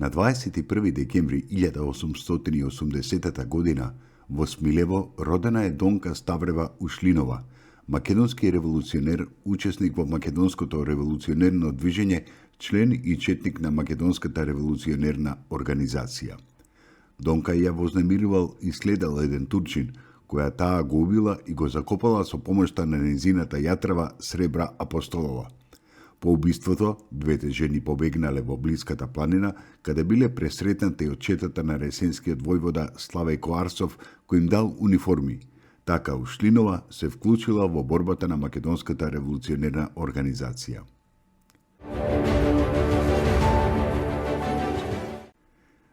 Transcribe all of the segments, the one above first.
На 21. декември 1880 година во Смилево родена е Донка Ставрева Ушлинова, македонски револуционер, учесник во македонското револуционерно движење, член и четник на македонската револуционерна организација. Донка ја вознемирувал и следал еден турчин, која таа го убила и го закопала со помошта на незината јатрава Сребра Апостолова. По убиството, двете жени побегнале во блиската планина, каде биле пресретнати од четата на ресенскиот војвода Славејко Арсов, кој им дал униформи. Така Ушлинова се вклучила во борбата на македонската револуционерна организација.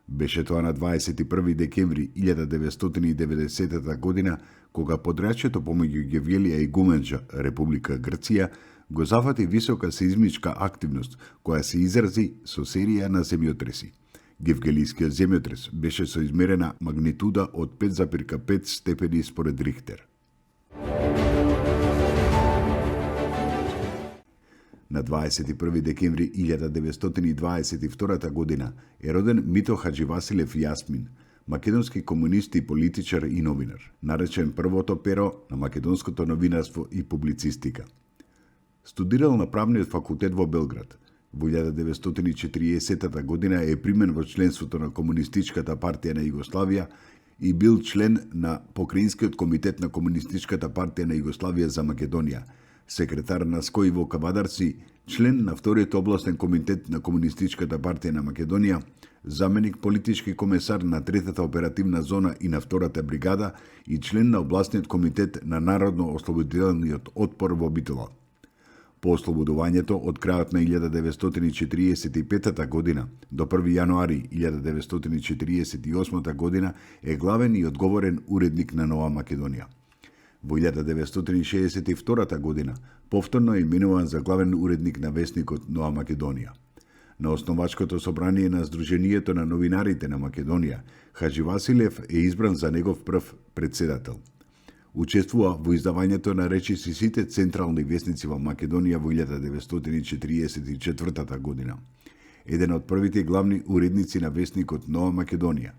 Беше тоа на 21. декември 1990 година, кога подрачјето помеѓу Гевјелија и Гуменџа, Република Грција, го зафати висока сеизмичка активност, која се изрази со серија на земјотреси. Гевгелискиот земјотрес беше со измерена магнитуда од 5,5 степени според Рихтер. На 21. декември 1922 година е роден Мито Хаџивасилев Јасмин, македонски комунист и политичар и новинар, наречен првото перо на македонското новинарство и публицистика. Студирал на правниот факултет во Белград. Во 1940 година е примен во членството на Комунистичката партија на Југославија и бил член на Покраинскиот комитет на Комунистичката партија на Југославија за Македонија, секретар на Скојиво Кавадарци, член на вториот областен комитет на Комунистичката партија на Македонија, заменик политички комесар на третата оперативна зона и на втората бригада и член на областниот комитет на Народно-ослободителниот отпор во Битола. По ослободувањето од крајот на 1945 година до 1 јануари 1948 година е главен и одговорен уредник на Нова Македонија. Во 1962 година повторно е именуван за главен уредник на весникот Нова Македонија. На основачкото собрание на Сдруженијето на новинарите на Македонија, Хаџивасилев е избран за негов прв председател. Учествува во издавањето на речиси сите централни весници во Македонија во 1944 година. Еден од првите главни уредници на весникот Нова Македонија.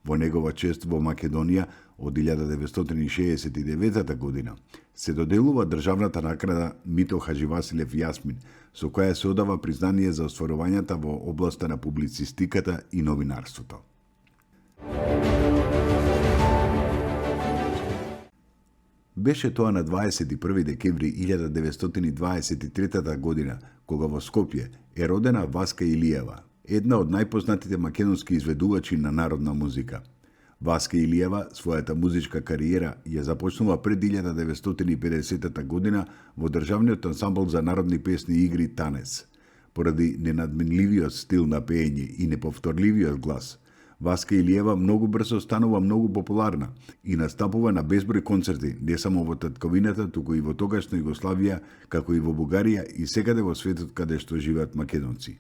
Во негова чест во Македонија од 1969 година се доделува државната награда Мито Хаџивасилев Јасмин, со која се одава признание за остварувањата во областа на публицистиката и новинарството. Беше тоа на 21. декември 1923 година, кога во Скопје е родена Васка Илиева, една од најпознатите македонски изведувачи на народна музика. Васка Илиева својата музичка кариера ја започнува пред 1950 година во државниот ансамбл за народни песни и игри Танец. Поради ненадменливиот стил на пеење и неповторливиот глас, Васка Илиева многу брзо станува многу популарна и настапува на безброј концерти не само во татковината, туку и во тогашна Југославија, како и во Бугарија и секаде во светот каде што живеат македонци.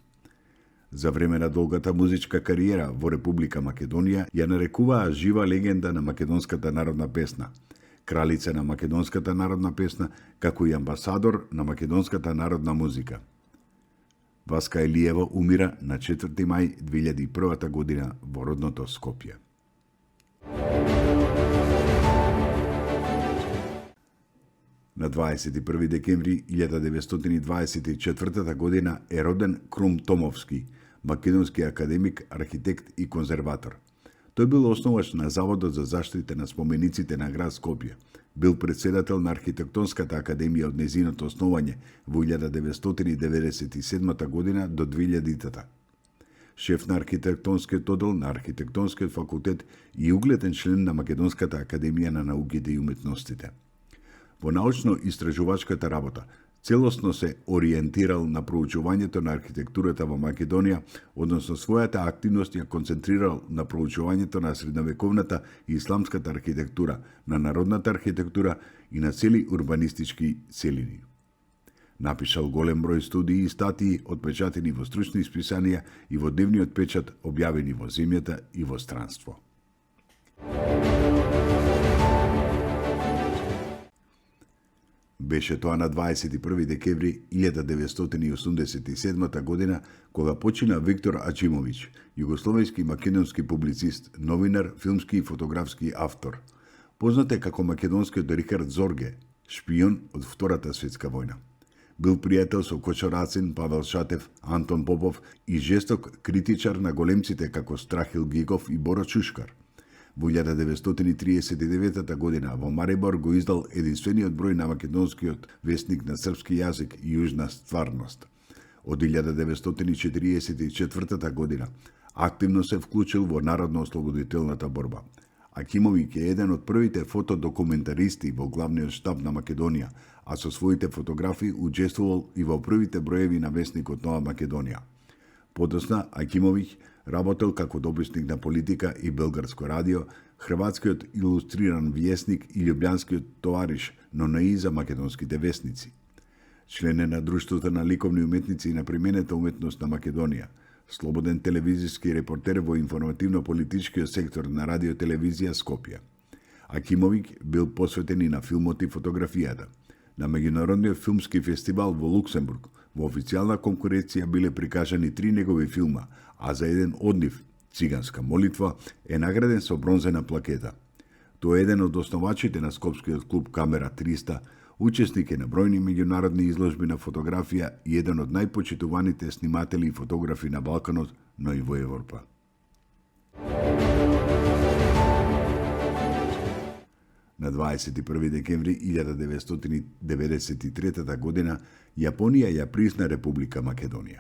За време на долгата музичка кариера во Република Македонија ја нарекуваа жива легенда на македонската народна песна, кралица на македонската народна песна, како и амбасадор на македонската народна музика. Васка Илиева умира на 4. мај 2001 година во родното Скопје. На 21. декември 1924 година е роден Крум Томовски, македонски академик, архитект и конзерватор. Тој бил основач на Заводот за заштита на спомениците на град Скопје. Бил председател на Архитектонската академија од незиното основање во 1997 година до 2000-та. Шеф на архитектонскиот оддел на Архитектонскиот факултет и угледен член на Македонската академија на науките и уметностите. Во научно-истражувачката работа целосно се ориентирал на проучувањето на архитектурата во Македонија, односно својата активност ја концентрирал на проучувањето на средновековната и исламската архитектура, на народната архитектура и на цели урбанистички целини. Напишал голем број студии и статии, отпечатени во стручни списанија и во дневниот печат, објавени во земјата и во странство. Беше тоа на 21 декември 1987 година кога почина Виктор Ачимовиќ, југословенски и македонски публицист, новинар, филмски и фотографски автор. Познат е како македонскиот Рихард Зорге, шпион од Втората светска војна. Бил пријател со Кочо Рацин, Павел Шатев, Антон Попов и жесток критичар на големците како Страхил Гигов и Боро Чушкар. Во 1939 година во Марибор го издал единствениот број на македонскиот весник на српски јазик Јужна стварност. Од 1944 година активно се вклучил во народно-ослободителната борба. Акимовиќ е еден од првите фотодокументаристи во главниот штаб на Македонија, а со своите фотографии учествувал и во првите броеви на весникот Нова Македонија. Подосна Акимовиќ работел како дописник на Политика и Белгарско радио, хрватскиот илустриран вјесник и љубљанскиот товариш, но не и за македонските весници. Член е на Друштвото на ликовни уметници и на применета уметност на Македонија, слободен телевизиски репортер во информативно-политичкиот сектор на радио-телевизија Скопје. Акимовиќ бил посветен и на филмот и фотографијата. На Меѓународниот филмски фестивал во Луксембург во официјална конкуренција биле прикажани 3 негови филма, а за еден од нив, Циганска молитва, е награден со бронзена плакета. Тој е еден од основачите на Скопскиот клуб Камера 300, учесник е на бројни меѓународни изложби на фотографија и еден од најпочитуваните сниматели и фотографи на Балканот, но и во Европа. На 21 декември 1993 година Јапонија ја призна Република Македонија.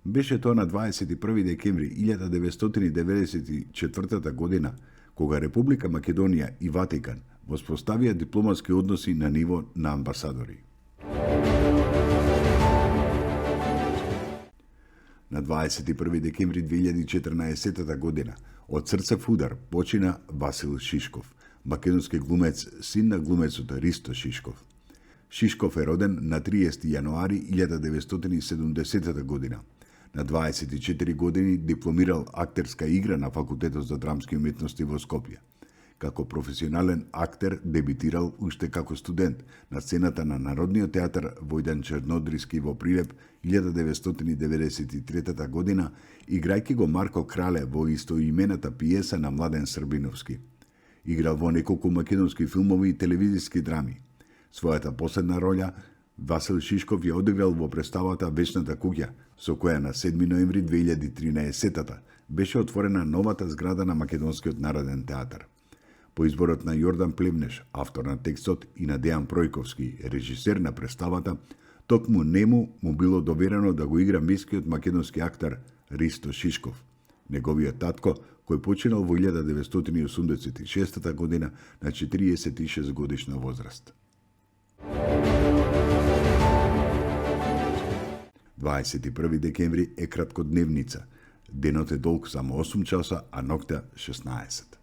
Беше тоа на 21 декември 1994 година кога Република Македонија и Ватикан воспоставија дипломатски односи на ниво на амбасадори. На 21 декември 2014 година од срцев удар почина Васил Шишков, македонски глумец, син на глумецот Ристо Шишков. Шишков е роден на 30 јануари 1970 година. На 24 години дипломирал актерска игра на Факултетот за драмски уметности во Скопје. Како професионален актер дебитирал уште како студент на сцената на Народниот театар Војдан Чернодриски во Прилеп 1993 година, играјќи го Марко Крале во истоимената пиеса на Младен Србиновски. Играл во неколку македонски филмови и телевизиски драми. Својата последна роља Васил Шишков ја одиграл во представата Вечната куќа, со која на 7 ноември 2013 беше отворена новата зграда на Македонскиот народен театар. По изборот на Јордан Плевнеш, автор на текстот, и на Дејан Пројковски, режисер на представата, токму нему му било доверено да го игра мискиот македонски актер Ристо Шишков. Неговиот татко, кој починал во 1986 година на 46 годишна возраст. 21 декември е краткодневница. Денот е долг само 8 часа, а ноќта 16.